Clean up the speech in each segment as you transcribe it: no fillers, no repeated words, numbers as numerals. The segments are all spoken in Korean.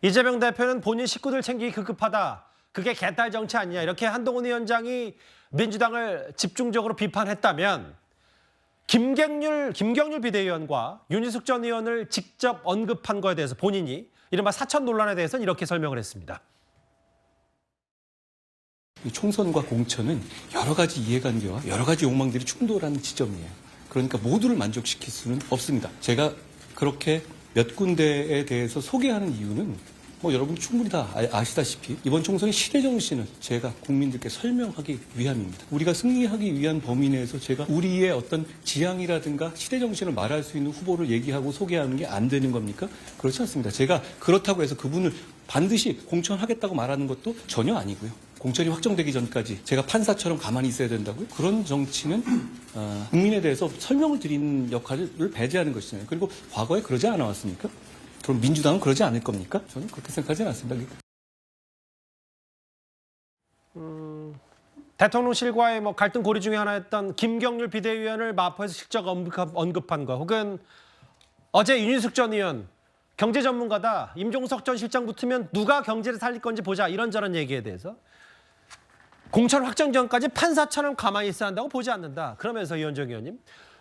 이재명 대표는 본인 식구들 챙기기 급급하다. 그게 개딸 정치 아니냐. 이렇게 한동훈 위원장이 민주당을 집중적으로 비판했다면 김경률 비대위원과 윤희숙 전 의원을 직접 언급한 거에 대해서 본인이 이른바 사천 논란에 대해서는 이렇게 설명을 했습니다. 총선과 공천은 여러 가지 이해관계와 여러 가지 욕망들이 충돌하는 지점이에요. 그러니까 모두를 만족시킬 수는 없습니다. 제가 그렇게 몇 군데에 대해서 소개하는 이유는 여러분이 충분히 다 아시다시피 이번 총선의 시대 정신을 제가 국민들께 설명하기 위함입니다. 우리가 승리하기 위한 범위 내에서 제가 우리의 어떤 지향이라든가 시대 정신을 말할 수 있는 후보를 얘기하고 소개하는 게 안 되는 겁니까? 그렇지 않습니다. 제가 그렇다고 해서 그분을 반드시 공천하겠다고 말하는 것도 전혀 아니고요. 공천이 확정되기 전까지 제가 판사처럼 가만히 있어야 된다고요? 그런 정치는 국민에 대해서 설명을 드리는 역할을 배제하는 것이잖아요. 그리고 과거에 그러지 않아왔습니까? 그럼 민주당은 그러지 않을 겁니까? 저는 그렇게 생각하지는 않습니다. 대통령실과의 갈등 고리 중에 하나였던 김경률 비대위원을 마포에서 직접 언급한 거, 혹은 어제 윤희숙 전 의원 경제 전문가다, 임종석 전 실장 붙으면 누가 경제를 살릴 건지 보자, 이런저런 얘기에 대해서 공천 확정 전까지 판사처럼 가만히 있어야 한다고 보지 않는다. 그러면서 이현정 의원님,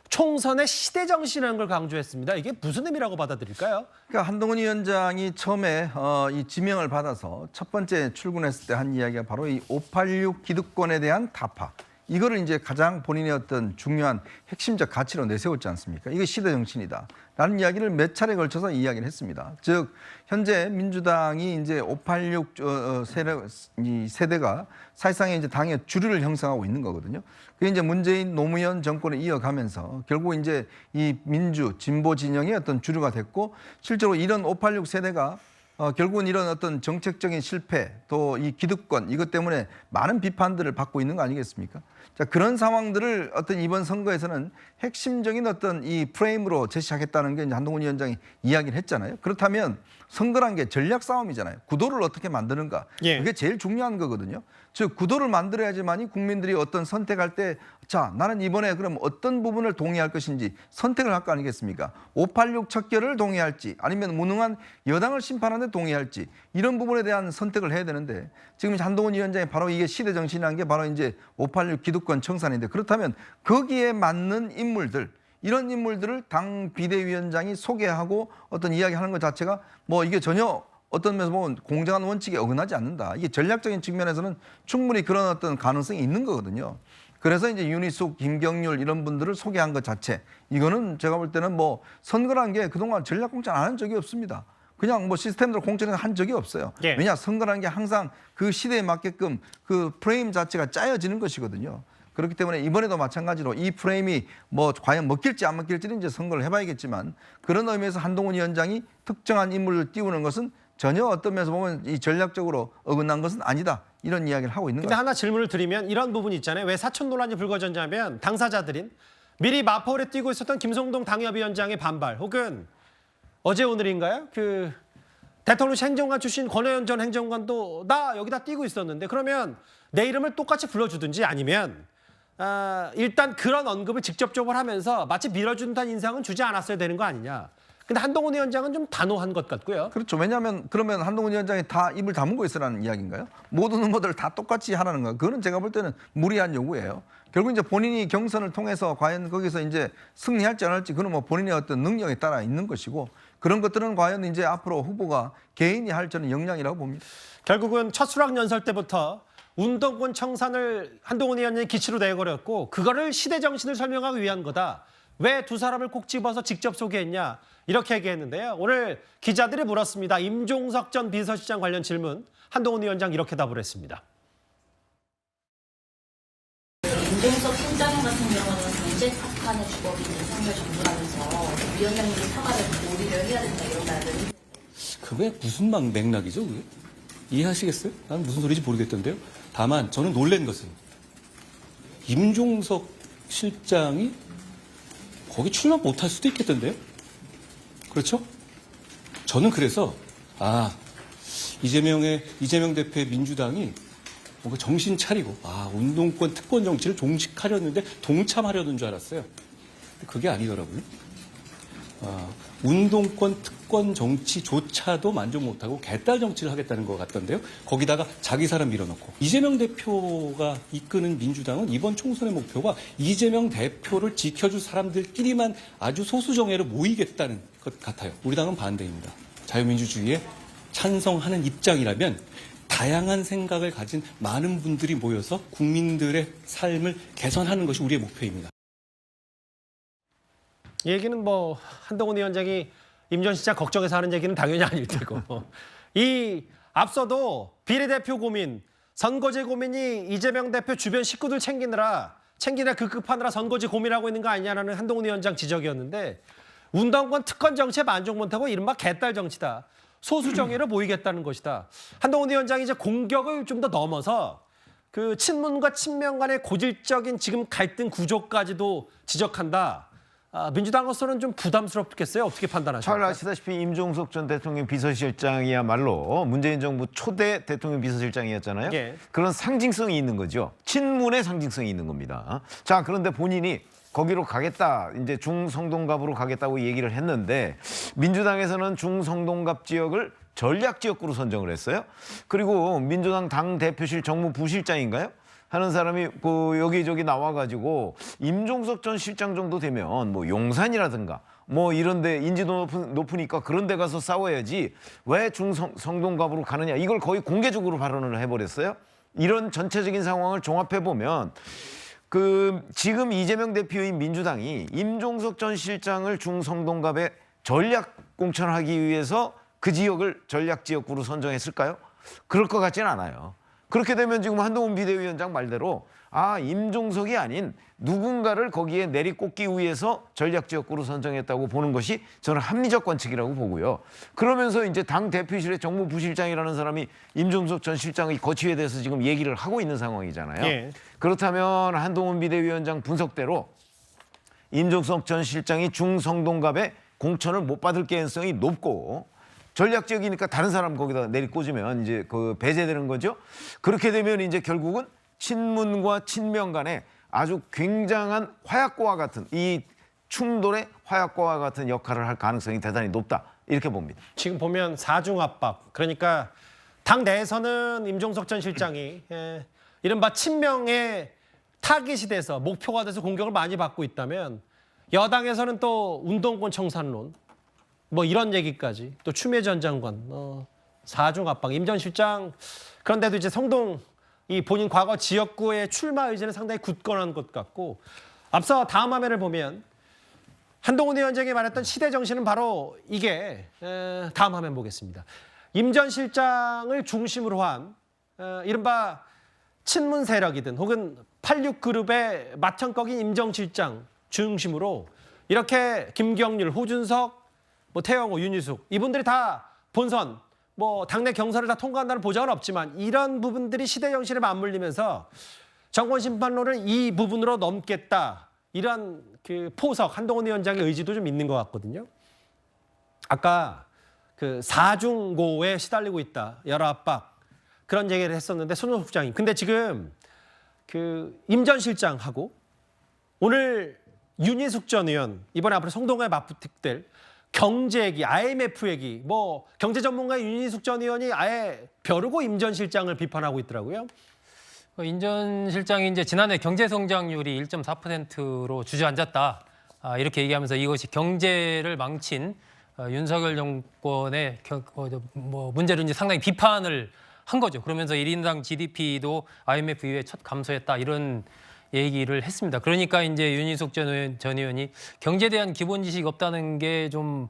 총선의 시대 정신이라는 걸 강조했습니다. 이게 무슨 의미라고 받아들일까요? 그러니까 한동훈 위원장이 처음에 이 지명을 받아서 첫 번째 출근했을 때 한 이야기가 바로 이 586 기득권에 대한 타파. 이거를 이제 가장 본인의 어떤 중요한 핵심적 가치로 내세웠지 않습니까? 이게 시대 정신이다. 라는 이야기를 몇 차례 걸쳐서 이야기를 했습니다. 즉, 현재 민주당이 이제 586 세대가 사실상 이제 당의 주류를 형성하고 있는 거거든요. 그게 이제 문재인 노무현 정권을 이어가면서 결국 이제 이 민주 진보 진영의 어떤 주류가 됐고, 실제로 이런 586 세대가 결국은 이런 어떤 정책적인 실패, 또 이 기득권, 이것 때문에 많은 비판들을 받고 있는 거 아니겠습니까? 자, 그런 상황들을 어떤 이번 선거에서는 핵심적인 어떤 이 프레임으로 제시하겠다는 게 이제 한동훈 위원장이 이야기를 했잖아요. 그렇다면 선거란 게 전략 싸움이잖아요. 구도를 어떻게 만드는가. 그게 제일 중요한 거거든요. 즉, 구도를 만들어야지만이 국민들이 어떤 선택할 때, 자, 나는 이번에 그럼 어떤 부분을 동의할 것인지 선택을 할 거 아니겠습니까? 586 척결을 동의할지, 아니면 무능한 여당을 심판하는 데 동의할지, 이런 부분에 대한 선택을 해야 되는데, 지금 한동훈 위원장이 바로 이게 시대 정신이라는 게 바로 이제 586 기득권 청산인데, 그렇다면 거기에 맞는 인물들, 이런 인물들을 당 비대위원장이 소개하고 어떤 이야기하는 것 자체가 이게 전혀 어떤 면에서 보면 공정한 원칙에 어긋나지 않는다. 이게 전략적인 측면에서는 충분히 그런 어떤 가능성이 있는 거거든요. 그래서 이제 윤희숙, 김경률 이런 분들을 소개한 것 자체, 이거는 제가 볼 때는 선거라는 게 그동안 전략 공천 안 한 적이 없습니다. 그냥 시스템대로 공천을 한 적이 없어요. 왜냐, 선거라는 게 항상 그 시대에 맞게끔 그 프레임 자체가 짜여지는 것이거든요. 그렇기 때문에 이번에도 마찬가지로 이 프레임이 과연 먹힐지 안 먹힐지는 이제 선거를 해봐야겠지만, 그런 의미에서 한동훈 위원장이 특정한 인물을 띄우는 것은 전혀 어떤 면에서 보면 이 전략적으로 어긋난 것은 아니다. 이런 이야기를 하고 있는 거죠. 근데 하나 질문을 드리면 이런 부분이 있잖아요. 왜 사천 논란이 불거졌냐면 당사자들인 미리 마포를 뛰고 있었던 김성동 당협위원장의 반발, 혹은 어제 오늘인가요? 대통령실 행정관 출신 권혜연 전 행정관도 나 여기다 뛰고 있었는데, 그러면 내 이름을 똑같이 불러주든지, 아니면 일단 그런 언급을 직접적으로 하면서 마치 밀어준다는 인상은 주지 않았어야 되는 거 아니냐. 근데 한동훈 위원장은 좀 단호한 것 같고요. 그렇죠. 왜냐하면 그러면 한동훈 위원장이 다 입을 다물고 있으라는 이야기인가요? 모든 후보들 다 똑같이 하라는 거. 그거는 제가 볼 때는 무리한 요구예요. 결국 이제 본인이 경선을 통해서 과연 거기서 이제 승리할지 안 할지, 그건 본인의 어떤 능력에 따라 있는 것이고, 그런 것들은 과연 이제 앞으로 후보가 개인이 할 저는 역량이라고 봅니다. 결국은 첫 수락연설 때부터 운동권 청산을 한동훈 의원이 기치로 내걸었고, 그거를 시대 정신을 설명하기 위한 거다. 왜 두 사람을 꼭 집어서 직접 소개했냐, 이렇게 얘기했는데요. 오늘 기자들이 물었습니다. 임종석 전 비서실장 관련 질문, 한동훈 위원장 이렇게 답을 했습니다. 임종석 총장 같은 경우는 경제 폭탄의 주범이 윤석열 정부라면서 위원장님이 사과를 고리를 해야 된다, 이런 말들이. 그게 무슨 맥락이죠, 그게? 이해하시겠어요? 난 무슨 소리인지 모르겠던데요. 다만 저는 놀란 것은 임종석 실장이 거기 출마 못할 수도 있겠던데요. 그렇죠? 저는 그래서 이재명 대표의 민주당이 뭔가 정신 차리고 운동권 특권 정치를 종식하려는데 동참하려는 줄 알았어요. 근데 그게 아니더라고요. 운동권 특권 정치조차도 만족 못하고 개딸 정치를 하겠다는 것 같던데요. 거기다가 자기 사람 밀어넣고 이재명 대표가 이끄는 민주당은 이번 총선의 목표가 이재명 대표를 지켜줄 사람들끼리만 아주 소수 정예로 모이겠다는 것 같아요. 우리 당은 반대입니다. 자유민주주의에 찬성하는 입장이라면 다양한 생각을 가진 많은 분들이 모여서 국민들의 삶을 개선하는 것이 우리의 목표입니다. 이 얘기는 뭐 한동훈 위원장이 임 전 시장 걱정해서 하는 얘기는 당연히 아닐 테고 이 앞서도 비례대표 고민, 선거제 고민이 이재명 대표 주변 식구들 챙기느라 급급하느라 선거제 고민하고 있는 거 아니냐라는 한동훈 위원장 지적이었는데 운동권 특권 정치에 만족 못하고 이른바 개딸 정치다. 소수 정예로 모이겠다는 것이다. 한동훈 위원장이 이제 공격을 좀 더 넘어서 그 친문과 친명 간의 고질적인 지금 갈등 구조까지도 지적한다. 민주당으로서는 좀 부담스럽겠어요. 어떻게 잘 판단하십니까? 아시다시피 임종석 전 대통령 비서실장이야말로 문재인 정부 초대 대통령 비서실장이었잖아요. 예. 그런 상징성이 있는 거죠. 친문의 상징성이 있는 겁니다. 자, 그런데 본인이 거기로 가겠다, 이제 중성동갑으로 가겠다고 얘기를 했는데 민주당에서는 중성동갑 지역을 전략 지역구로 선정을 했어요. 그리고 민주당 당 대표실 정무부실장인가요? 하는 사람이 그 여기저기 나와가지고 임종석 전 실장 정도 되면 뭐 용산이라든가 뭐 이런데 인지도 높으니까 그런 데 가서 싸워야지 왜 중성동갑으로 가느냐, 이걸 거의 공개적으로 발언을 해버렸어요. 이런 전체적인 상황을 종합해 보면 그 지금 이재명 대표의 민주당이 임종석 전 실장을 중성동갑에 전략 공천하기 위해서 그 지역을 전략 지역구로 선정했을까요? 그럴 것 같지는 않아요. 그렇게 되면 지금 한동훈 비대위원장 말대로 임종석이 아닌 누군가를 거기에 내리꽂기 위해서 전략 지역구로 선정했다고 보는 것이 저는 합리적 관측이라고 보고요. 그러면서 이제 당 대표실의 정무부실장이라는 사람이 임종석 전 실장의 거취에 대해서 지금 얘기를 하고 있는 상황이잖아요. 예. 그렇다면 한동훈 비대위원장 분석대로 임종석 전 실장이 중성동갑에 공천을 못 받을 가능성이 높고 전략 지역이니까 다른 사람 거기다 내리꽂으면 이제 그 배제되는 거죠. 그렇게 되면 이제 결국은 친문과 친명 간에 아주 굉장한 화약고와 같은 이 충돌의 화약고와 같은 역할을 할 가능성이 대단히 높다, 이렇게 봅니다. 지금 보면 사중 압박, 그러니까 당 내에서는 임종석 전 실장이 이른바 친명의 타깃이 돼서 목표가 돼서 공격을 많이 받고 있다면 여당에서는 또 운동권 청산론 뭐 이런 얘기까지, 또 추미애 전 장관 사중 압박, 임 전 실장. 그런데도 이제 성동 이 본인 과거 지역구의 출마 의지는 상당히 굳건한 것 같고, 앞서 다음 화면을 보면 한동훈 위원장이 말했던 시대 정신은 바로 이게, 다음 화면 보겠습니다. 임 전 실장을 중심으로 한 이른바 친문 세력이든 혹은 86그룹의 맏형격인 임 전 실장 중심으로 이렇게 김경률, 호준석, 뭐 태영호, 윤희숙 이분들이 다 본선, 뭐 당내 경선을 다 통과한다는 보장은 없지만 이런 부분들이 시대 정신에 맞물리면서 정권 심판론을 이 부분으로 넘겠다, 이런 그 포석, 한동훈 위원장의 의지도 좀 있는 것 같거든요. 아까 그 사중고에 시달리고 있다, 여러 압박, 그런 얘기를 했었는데 손호섭 국장이, 근데 지금 그 임 전 실장하고 오늘 윤희숙 전 의원, 이번에 앞으로 성동구에 맞붙을 경제 얘기, IMF 얘기, 뭐 경제 전문가 윤희숙 전 의원이 아예 벼르고 임 전 실장을 비판하고 있더라고요. 임 전 실장이 이제 지난해 경제 성장률이 1.4%로 주저앉았다, 이렇게 얘기하면서 이것이 경제를 망친 윤석열 정권의 문제를 이제 상당히 비판을 한 거죠. 그러면서 1인당 GDP도 IMF 이후에 첫 감소했다, 이런 얘기를 했습니다. 그러니까 이제 윤희숙 전 의원이 경제에 대한 기본 지식이 없다는 게 좀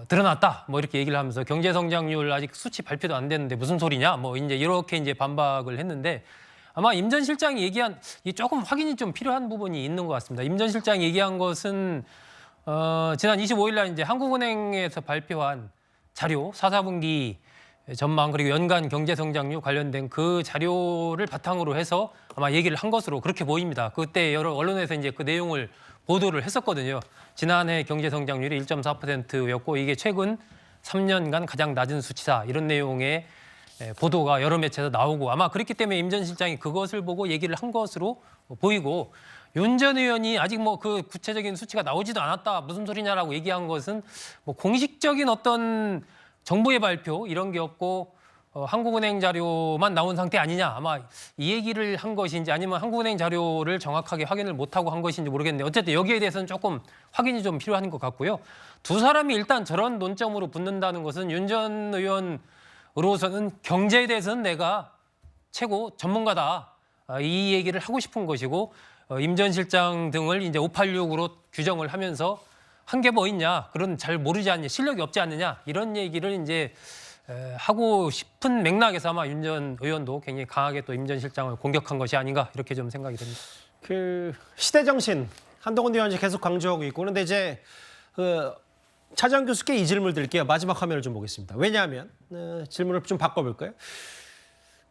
드러났다, 뭐 이렇게 얘기를 하면서 경제 성장률 아직 수치 발표도 안 됐는데 무슨 소리냐, 뭐 이제 이렇게 이제 반박을 했는데, 아마 임 전 실장이 얘기한 이 조금 확인이 좀 필요한 부분이 있는 것 같습니다. 임 전 실장이 얘기한 것은 지난 25일 날 이제 한국은행에서 발표한 자료, 4분기 전망 그리고 연간 경제 성장률 관련된 그 자료를 바탕으로 해서 아마 얘기를 한 것으로 그렇게 보입니다. 그때 여러 언론에서 이제 그 내용을 보도를 했었거든요. 지난해 경제 성장률이 1.4%였고 이게 최근 3년간 가장 낮은 수치다, 이런 내용의 보도가 여러 매체에서 나오고, 아마 그렇기 때문에 임 전 실장이 그것을 보고 얘기를 한 것으로 보이고, 윤 전 의원이 아직 뭐 그 구체적인 수치가 나오지도 않았다 무슨 소리냐라고 얘기한 것은 뭐 공식적인 어떤 정부의 발표 이런 게 없고 한국은행 자료만 나온 상태 아니냐 아마 이 얘기를 한 것인지 아니면 한국은행 자료를 정확하게 확인을 못하고 한 것인지 모르겠는데 어쨌든 여기에 대해서는 조금 확인이 좀 필요한 것 같고요. 두 사람이 일단 저런 논점으로 붙는다는 것은 윤 전 의원으로서는 경제에 대해서는 내가 최고 전문가다 이 얘기를 하고 싶은 것이고 임 전 실장 등을 이제 586으로 규정을 하면서 한 게 뭐 있냐 그런 잘 모르지 않냐 실력이 없지 않느냐 이런 얘기를 이제 하고 싶은 맥락에서 아마 윤 전 의원도 굉장히 강하게 또 임 전 실장을 공격한 것이 아닌가 이렇게 좀 생각이 됩니다. 그 시대 정신 한동훈 의원이 계속 강조하고 있고 그런데 이제 차장 교수께 이 질문을 드릴게요. 마지막 화면을 좀 보겠습니다. 왜냐하면 질문을 좀 바꿔볼까요?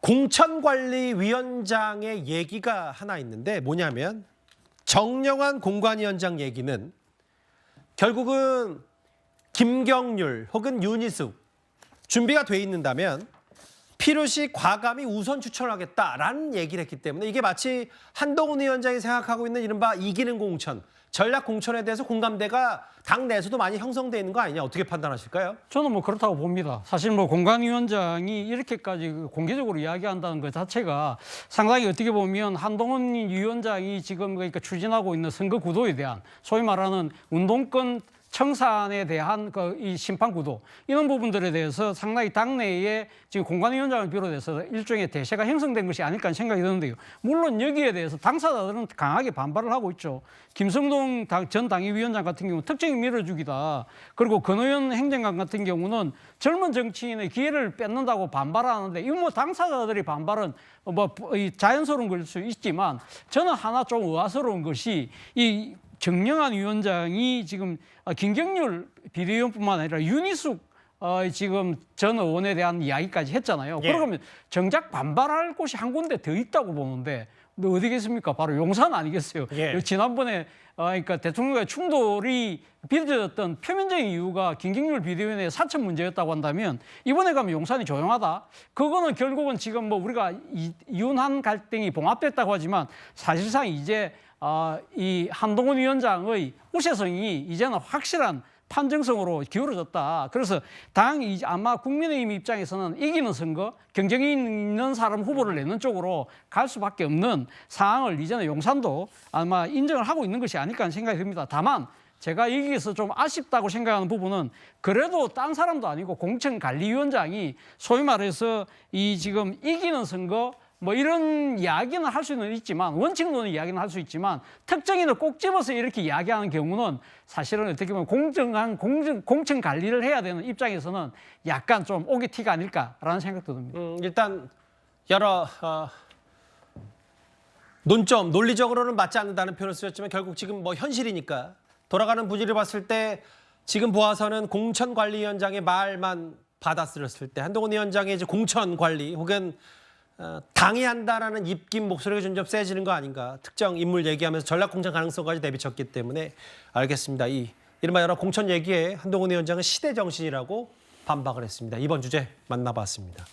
공천관리위원장의 얘기가 하나 있는데 뭐냐면 정영환 공관위원장 얘기는 결국은 김경률 혹은 윤희숙 준비가 돼 있는다면 필요시 과감히 우선 추천하겠다라는 얘기를 했기 때문에 이게 마치 한동훈 위원장이 생각하고 있는 이른바 이기는 공천, 전략 공천에 대해서 공감대가 당 내에서도 많이 형성돼 있는 거 아니냐 어떻게 판단하실까요? 저는 뭐 그렇다고 봅니다. 사실 뭐 공관위원장이 이렇게까지 공개적으로 이야기한다는 것 자체가 상당히 어떻게 보면 한동훈 위원장이 지금 그러니까 추진하고 있는 선거 구도에 대한 소위 말하는 운동권 청산에 대한 이 심판 구도 이런 부분들에 대해서 상당히 당내에 지금 공관위원장을 비롯해서 일종의 대세가 형성된 것이 아닐까 하는 생각이 드는데요. 물론 여기에 대해서 당사자들은 강하게 반발을 하고 있죠. 김성동 전 당협위원장 같은 경우는 특정인 밀어주기다. 그리고 권오현 행정관 같은 경우는 젊은 정치인의 기회를 뺏는다고 반발하는데 이거 뭐 당사자들의 반발은 뭐 자연스러운 걸 수 있지만 저는 하나 좀 의아스러운 것이 이 정영환 위원장이 지금 김경률 비대위원뿐만 아니라 윤희숙 지금 전 의원에 대한 이야기까지 했잖아요. 예. 그러면 정작 반발할 곳이 한 군데 더 있다고 보는데 어디겠습니까? 바로 용산 아니겠어요? 예. 지난번에 그러니까 대통령과의 충돌이 빚어졌던 표면적인 이유가 김경률 비대위원의 사천 문제였다고 한다면 이번에 가면 용산이 조용하다. 그거는 결국은 지금 뭐 우리가 이윤한 갈등이 봉합됐다고 하지만 사실상 이제 이 한동훈 위원장의 우세성이 이제는 확실한 판정성으로 기울어졌다. 그래서 당이 아마 국민의힘 입장에서는 이기는 선거, 경쟁이 있는 사람 후보를 내는 쪽으로 갈 수밖에 없는 상황을 이제는 용산도 아마 인정을 하고 있는 것이 아닐까 하는 생각이 듭니다. 다만 제가 여기에서 좀 아쉽다고 생각하는 부분은 그래도 딴 사람도 아니고 공천관리위원장이 소위 말해서 이 지금 이기는 선거 뭐 이런 이야기는 할 수는 있지만 원칙론의 이야기는 할 수 있지만 특정인을 꼭 집어서 이렇게 이야기하는 경우는 사실은 어떻게 보면 공정한 공천 관리를 해야 되는 입장에서는 약간 좀 오기 티가 아닐까라는 생각도 듭니다. 일단 여러 논점, 논리적으로는 맞지 않는다는 표현을 쓰셨지만 결국 지금 뭐 현실이니까 돌아가는 분위기를 봤을 때 지금 보아서는 공천관리위원장의 말만 받아들였을 때 한동훈 위원장의 이제 공천관리 혹은 당이 한다라는 입김 목소리가 점점 세지는 거 아닌가. 특정 인물 얘기하면서 전략 공천 가능성까지 내비쳤기 때문에 알겠습니다. 이른바 여러 공천 얘기에 한동훈 위원장은 시대 정신이라고 반박을 했습니다. 이번 주제 만나봤습니다.